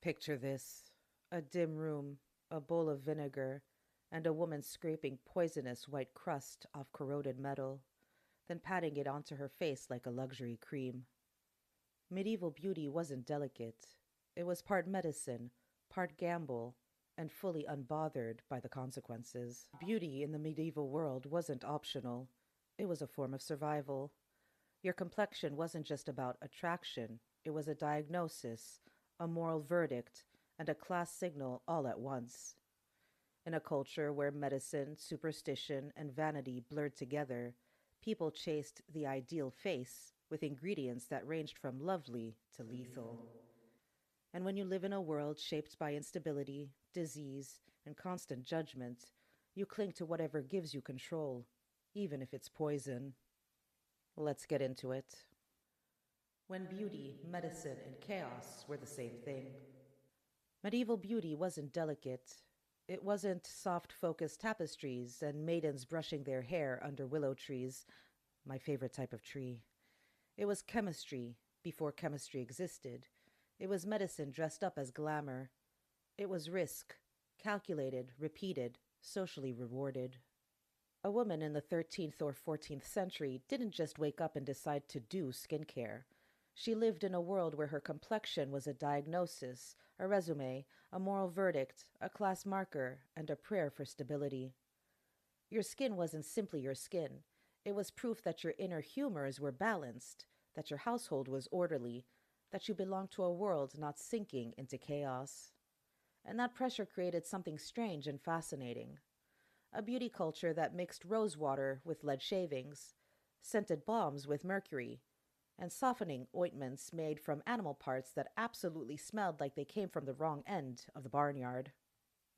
Picture this: a dim room, a bowl of vinegar, and a woman scraping poisonous white crust off corroded metal, then patting it onto her face like a luxury cream. Medieval beauty wasn't delicate. It was part medicine, part gamble, and fully unbothered by the consequences. Beauty in the medieval world wasn't optional. It was a form of survival. Your complexion wasn't just about attraction, it was a diagnosis, a moral verdict, and a class signal all at once. In a culture where medicine, superstition, and vanity blurred together, people chased the ideal face with ingredients that ranged from lovely to lethal. And when you live in a world shaped by instability, disease, and constant judgment, you cling to whatever gives you control, even if it's poison. Let's get into it. When beauty, medicine, and chaos were the same thing. Medieval beauty wasn't delicate. It wasn't soft focused tapestries and maidens brushing their hair under willow trees, my favorite type of tree. It was chemistry before chemistry existed. It was medicine dressed up as glamour. It was risk, calculated, repeated, socially rewarded. A woman in the 13th or 14th century didn't just wake up and decide to do skincare. She lived in a world where her complexion was a diagnosis, a resume, a moral verdict, a class marker, and a prayer for stability. Your skin wasn't simply your skin. It was proof that your inner humors were balanced, that your household was orderly, that you belonged to a world not sinking into chaos. And that pressure created something strange and fascinating. A beauty culture that mixed rose water with lead shavings, scented balms with mercury, and softening ointments made from animal parts that absolutely smelled like they came from the wrong end of the barnyard.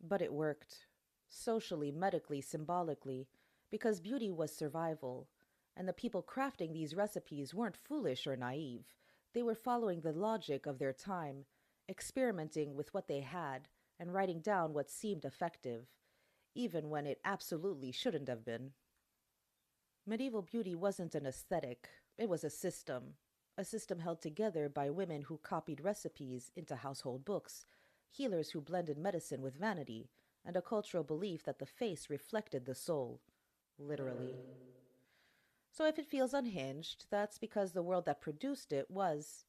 But it worked. Socially, medically, symbolically, because beauty was survival, and the people crafting these recipes weren't foolish or naive. They were following the logic of their time, experimenting with what they had, and writing down what seemed effective, even when it absolutely shouldn't have been. Medieval beauty wasn't an aesthetic, it was a system held together by women who copied recipes into household books, healers who blended medicine with vanity, and a cultural belief that the face reflected the soul, literally. So if it feels unhinged, that's because the world that produced it was.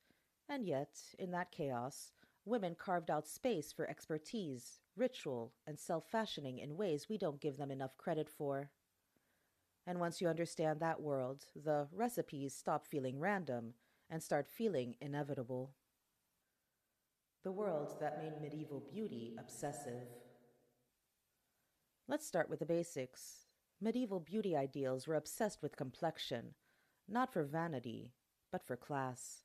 And yet, in that chaos, women carved out space for expertise, ritual, and self-fashioning in ways we don't give them enough credit for. And once you understand that world, the recipes stop feeling random and start feeling inevitable. The world that made medieval beauty obsessive. Let's start with the basics. Medieval beauty ideals were obsessed with complexion, not for vanity, but for class.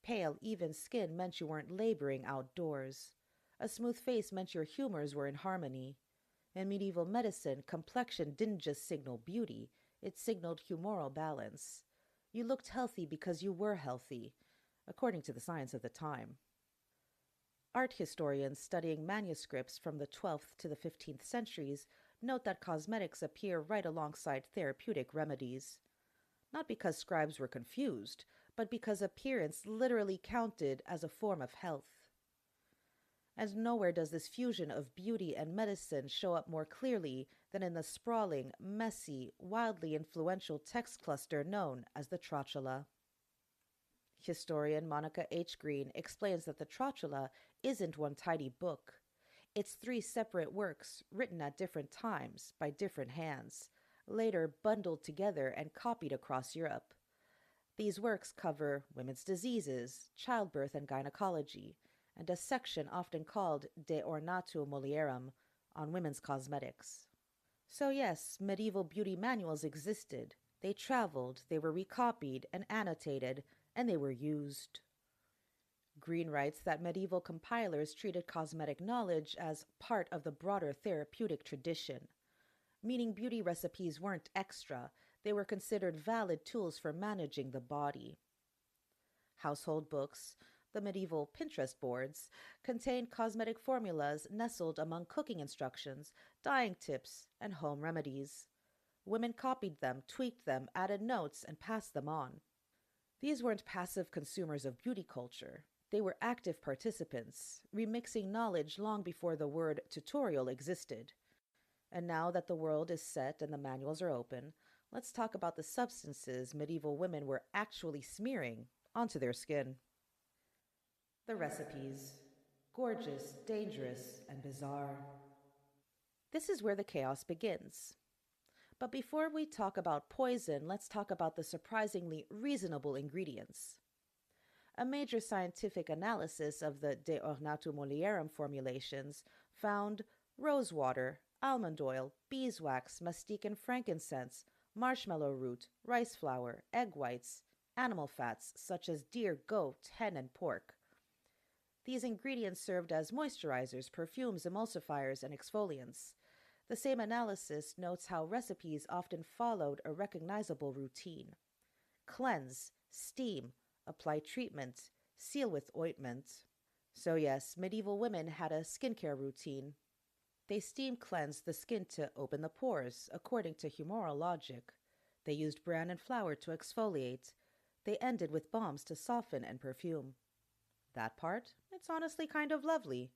Pale, even skin meant you weren't laboring outdoors. A smooth face meant your humors were in harmony. In medieval medicine, complexion didn't just signal beauty, it signaled humoral balance. You looked healthy because you were healthy, according to the science of the time. Art historians studying manuscripts from the 12th to the 15th centuries note that cosmetics appear right alongside therapeutic remedies. Not because scribes were confused, but because appearance literally counted as a form of health. And nowhere does this fusion of beauty and medicine show up more clearly than in the sprawling, messy, wildly influential text cluster known as the Trotula. Historian Monica H. Green explains that the Trotula isn't one tidy book. It's 3 separate works written at different times by different hands, later bundled together and copied across Europe. These works cover women's diseases, childbirth and gynecology, and a section often called De Ornatu Mulierum on women's cosmetics. So yes, medieval beauty manuals existed. They traveled, they were recopied and annotated, and they were used. Green writes that medieval compilers treated cosmetic knowledge as part of the broader therapeutic tradition, meaning beauty recipes weren't extra, they were considered valid tools for managing the body. Household books, the medieval Pinterest boards, contained cosmetic formulas nestled among cooking instructions, dyeing tips, and home remedies. Women copied them, tweaked them, added notes, and passed them on. These weren't passive consumers of beauty culture. They were active participants, remixing knowledge long before the word tutorial existed. And now that the world is set and the manuals are open, let's talk about the substances medieval women were actually smearing onto their skin. The recipes: gorgeous, dangerous, and bizarre. This is where the chaos begins. But before we talk about poison, let's talk about the surprisingly reasonable ingredients. A major scientific analysis of the De Ornatum Mulierum formulations found rosewater, almond oil, beeswax, mastic and frankincense, marshmallow root, rice flour, egg whites, animal fats such as deer, goat, hen, and pork. These ingredients served as moisturizers, perfumes, emulsifiers, and exfoliants. The same analysis notes how recipes often followed a recognizable routine: cleanse, steam, apply treatment, seal with ointment. So, yes, medieval women had a skincare routine. They steam cleansed the skin to open the pores, according to humoral logic. They used bran and flour to exfoliate. They ended with balms to soften and perfume. That part, it's honestly kind of lovely.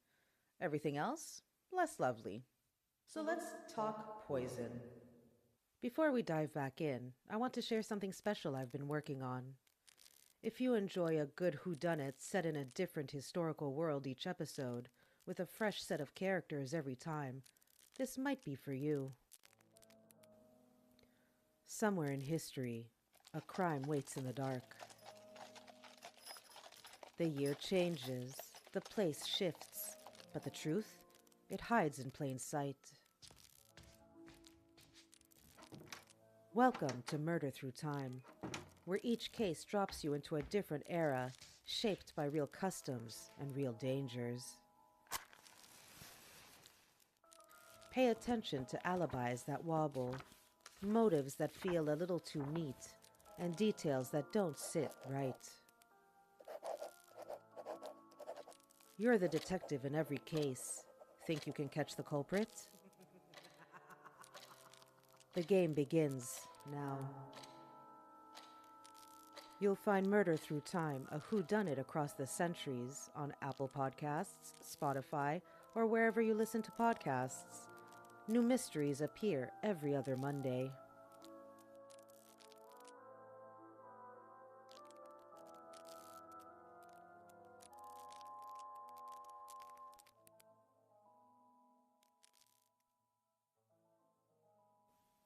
Everything else, less lovely. So let's talk poison. Before we dive back in, I want to share something special I've been working on. If you enjoy a good whodunit set in a different historical world each episode, with a fresh set of characters every time, this might be for you. Somewhere in history, a crime waits in the dark. The year changes, the place shifts, but the truth, it hides in plain sight. Welcome to Murder Through Time, where each case drops you into a different era, shaped by real customs and real dangers. Pay attention to alibis that wobble, motives that feel a little too neat, and details that don't sit right. You're the detective in every case. Think you can catch the culprit? The game begins now. You'll find Murder Through Time, a Whodunit Across the Centuries, on Apple Podcasts, Spotify, or wherever you listen to podcasts. New mysteries appear every other Monday.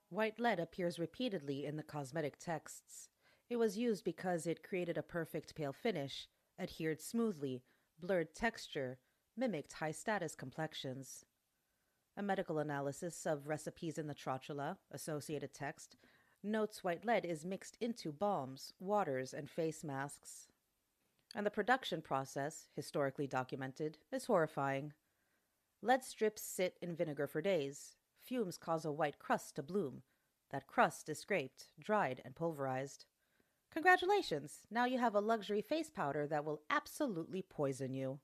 White lead appears repeatedly in the cosmetic texts. It was used because it created a perfect pale finish, adhered smoothly, blurred texture, mimicked high-status complexions. A medical analysis of recipes in the Trotula, associated text, notes white lead is mixed into balms, waters, and face masks. And the production process, historically documented, is horrifying. Lead strips sit in vinegar for days. Fumes cause a white crust to bloom. That crust is scraped, dried, and pulverized. Congratulations! Now you have a luxury face powder that will absolutely poison you.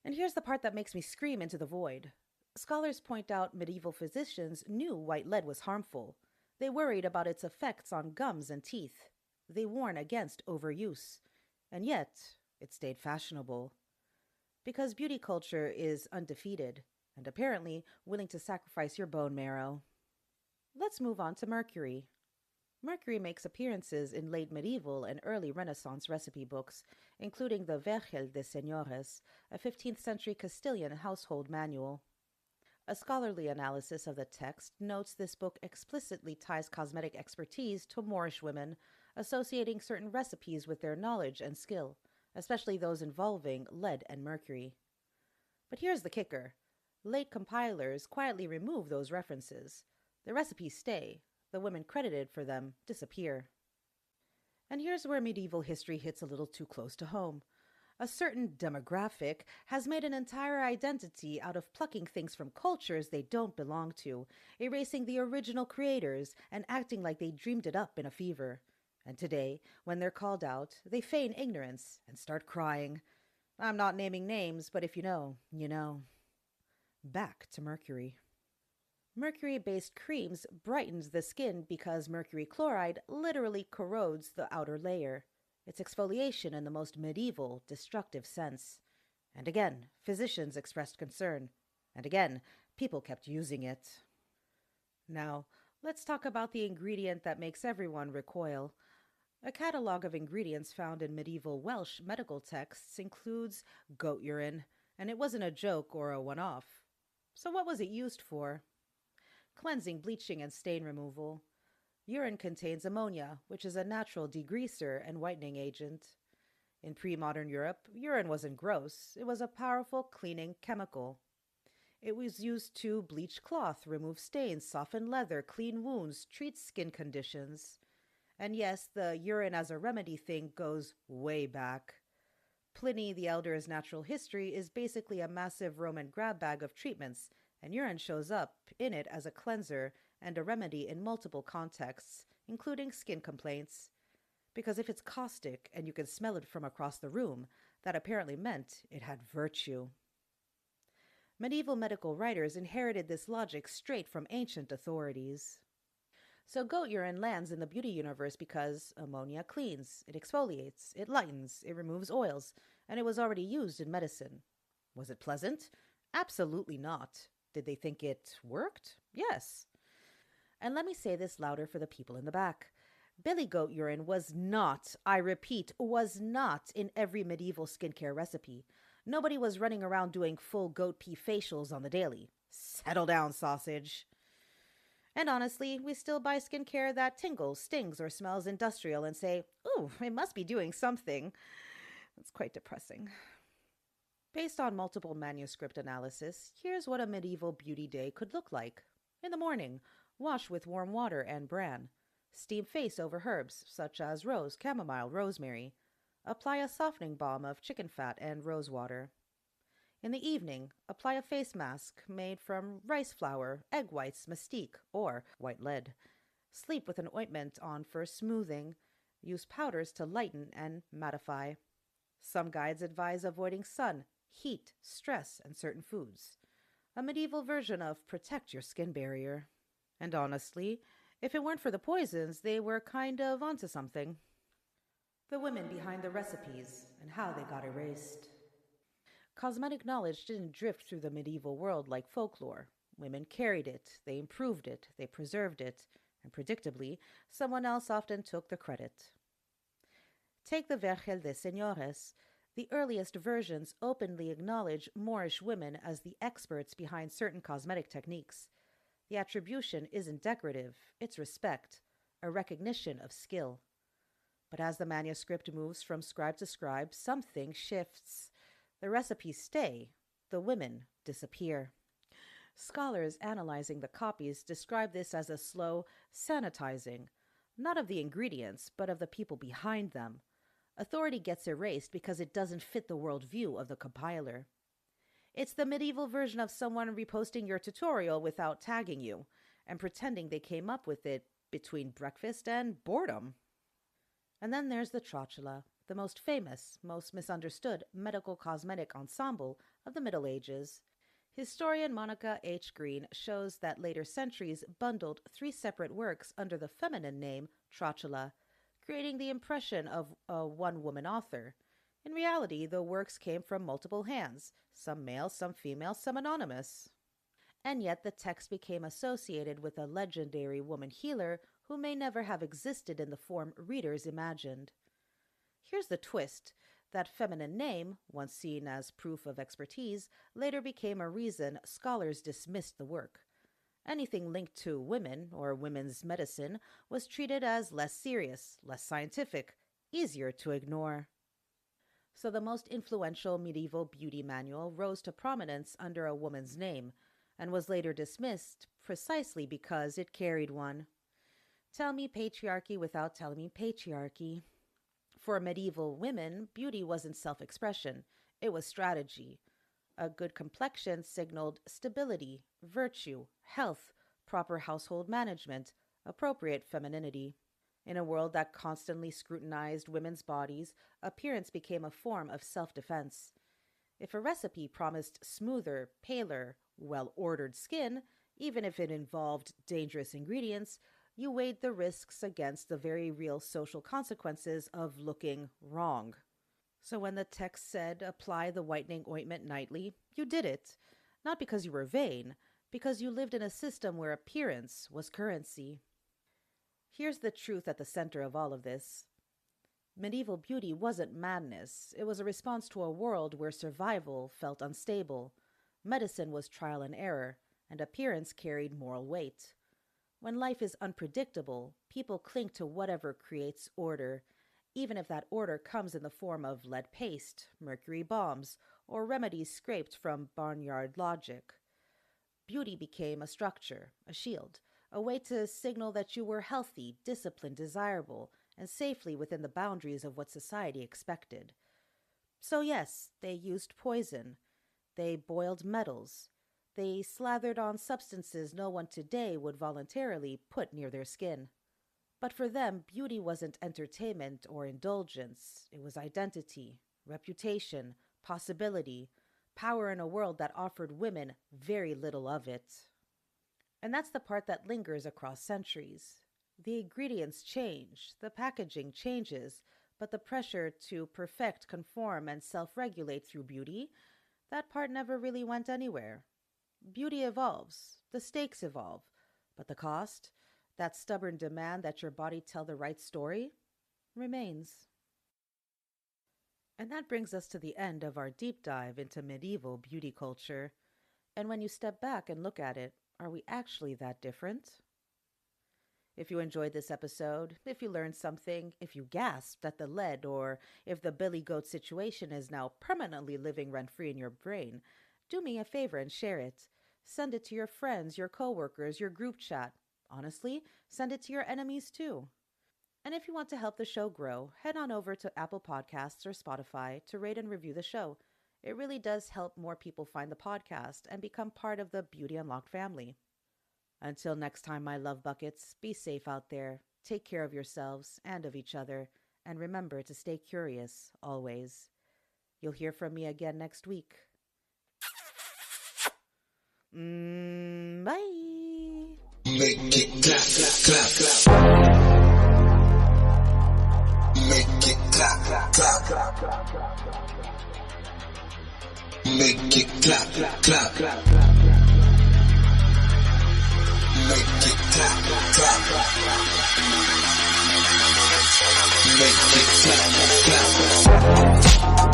And here's the part that makes me scream into the void. Scholars point out medieval physicians knew white lead was harmful. They worried about its effects on gums and teeth. They warn against overuse. And yet, it stayed fashionable. Because beauty culture is undefeated, and apparently willing to sacrifice your bone marrow. Let's move on to mercury. Mercury makes appearances in late medieval and early Renaissance recipe books, including the Vergel de Señores, a 15th century Castilian household manual. A scholarly analysis of the text notes this book explicitly ties cosmetic expertise to Moorish women, associating certain recipes with their knowledge and skill, especially those involving lead and mercury. But here's the kicker. Late compilers quietly remove those references. The recipes stay. The women credited for them disappear. And here's where medieval history hits a little too close to home. A certain demographic has made an entire identity out of plucking things from cultures they don't belong to, erasing the original creators and acting like they dreamed it up in a fever. And today, when they're called out, they feign ignorance and start crying. I'm not naming names, but if you know, you know. Back to mercury. Mercury-based creams brightens the skin because mercury chloride literally corrodes the outer layer. It's exfoliation in the most medieval, destructive sense. And again, physicians expressed concern. And again, people kept using it. Now, let's talk about the ingredient that makes everyone recoil. A catalogue of ingredients found in medieval Welsh medical texts includes goat urine, and it wasn't a joke or a one off. So, what was it used for? Cleansing, bleaching, and stain removal. Urine contains ammonia, which is a natural degreaser and whitening agent. In pre modern Europe, urine wasn't gross, it was a powerful cleaning chemical. It was used to bleach cloth, remove stains, soften leather, clean wounds, treat skin conditions. And yes, the urine as a remedy thing goes way back. Pliny the Elder's natural history is basically a massive Roman grab bag of treatments, and urine shows up in it as a cleanser and a remedy in multiple contexts, including skin complaints. Because if it's caustic and you can smell it from across the room, that apparently meant it had virtue. Medieval medical writers inherited this logic straight from ancient authorities. So goat urine lands in the beauty universe because ammonia cleans, it exfoliates, it lightens, it removes oils, and it was already used in medicine. Was it pleasant? Absolutely not. Did they think it worked? Yes. And let me say this louder for the people in the back. Billy goat urine was not, I repeat, was not in every medieval skincare recipe. Nobody was running around doing full goat pee facials on the daily. Settle down, sausage. And honestly, we still buy skincare that tingles, stings, or smells industrial and say, ooh, it must be doing something. It's quite depressing. Based on multiple manuscript analysis, here's what a medieval beauty day could look like. In the morning, wash with warm water and bran. Steam face over herbs such as rose, chamomile, rosemary. Apply a softening balm of chicken fat and rose water. In the evening, apply a face mask made from rice flour, egg whites, mestique, or white lead. Sleep with an ointment on for smoothing. Use powders to lighten and mattify. Some guides advise avoiding sun, heat, stress, and certain foods. A medieval version of protect your skin barrier. And honestly, if it weren't for the poisons, they were kind of onto something. The women behind the recipes and how they got erased. Cosmetic knowledge didn't drift through the medieval world like folklore. Women carried it, they improved it, they preserved it, and predictably, someone else often took the credit. Take the Vergel de Señores. The earliest versions openly acknowledge Moorish women as the experts behind certain cosmetic techniques. The attribution isn't decorative, it's respect, a recognition of skill. But as the manuscript moves from scribe to scribe, something shifts. The recipes stay, the women disappear. Scholars analyzing the copies describe this as a slow sanitizing, not of the ingredients, but of the people behind them. Authority gets erased because it doesn't fit the worldview of the compiler. It's the medieval version of someone reposting your tutorial without tagging you and pretending they came up with it between breakfast and boredom. And then there's the trotula, the most famous, most misunderstood medical cosmetic ensemble of the Middle Ages. Historian Monica H. Green shows that later centuries bundled three separate works under the feminine name trotula, creating the impression of a one-woman author. In reality, the works came from multiple hands, some male, some female, some anonymous. And yet the text became associated with a legendary woman healer who may never have existed in the form readers imagined. Here's the twist. That feminine name, once seen as proof of expertise, later became a reason scholars dismissed the work. Anything linked to women or women's medicine was treated as less serious, less scientific, easier to ignore. So the most influential medieval beauty manual rose to prominence under a woman's name and was later dismissed precisely because it carried one. Tell me patriarchy without telling me patriarchy. For medieval women, beauty wasn't self-expression, it was strategy. A good complexion signaled stability, virtue, health, proper household management, appropriate femininity. In a world that constantly scrutinized women's bodies, appearance became a form of self-defense. If a recipe promised smoother, paler, well-ordered skin, even if it involved dangerous ingredients, You weighed the risks against the very real social consequences of looking wrong. So when the text said apply the whitening ointment nightly, you did it. Not because you were vain, because you lived in a system where appearance was currency. Here's the truth at the center of all of this. Medieval beauty wasn't madness. It was a response to a world where survival felt unstable. Medicine was trial and error, and appearance carried moral weight. When life is unpredictable, people cling to whatever creates order, even if that order comes in the form of lead paste, mercury bombs, or remedies scraped from barnyard logic. Beauty became a structure, a shield, a way to signal that you were healthy, disciplined, desirable, and safely within the boundaries of what society expected. So yes, they used poison. They boiled metals. They slathered on substances no one today would voluntarily put near their skin. But for them, beauty wasn't entertainment or indulgence. It was identity, reputation, possibility, power in a world that offered women very little of it. And that's the part that lingers across centuries. The ingredients change, the packaging changes, but the pressure to perfect, conform, and self-regulate through beauty, that part never really went anywhere. Beauty evolves, the stakes evolve, but the cost, that stubborn demand that your body tell the right story, remains. And that brings us to the end of our deep dive into medieval beauty culture. And when you step back and look at it, are we actually that different? If you enjoyed this episode, if you learned something, if you gasped at the lead, or if the Billy Goat situation is now permanently living rent-free in your brain, do me a favor and share it. Send it to your friends, your coworkers, your group chat. Honestly, send it to your enemies too. And if you want to help the show grow, head on over to Apple Podcasts or Spotify to rate and review the show. It really does help more people find the podcast and become part of the Beauty Unlocked family. Until next time, my love buckets, be safe out there, take care of yourselves and of each other, and remember to stay curious, always. You'll hear from me again next week. Bye! Make it clap, clap, clap. Make it clap, clap, clap. Make it clap, clap, clap. Make it clap, clap. Make it clap, clap.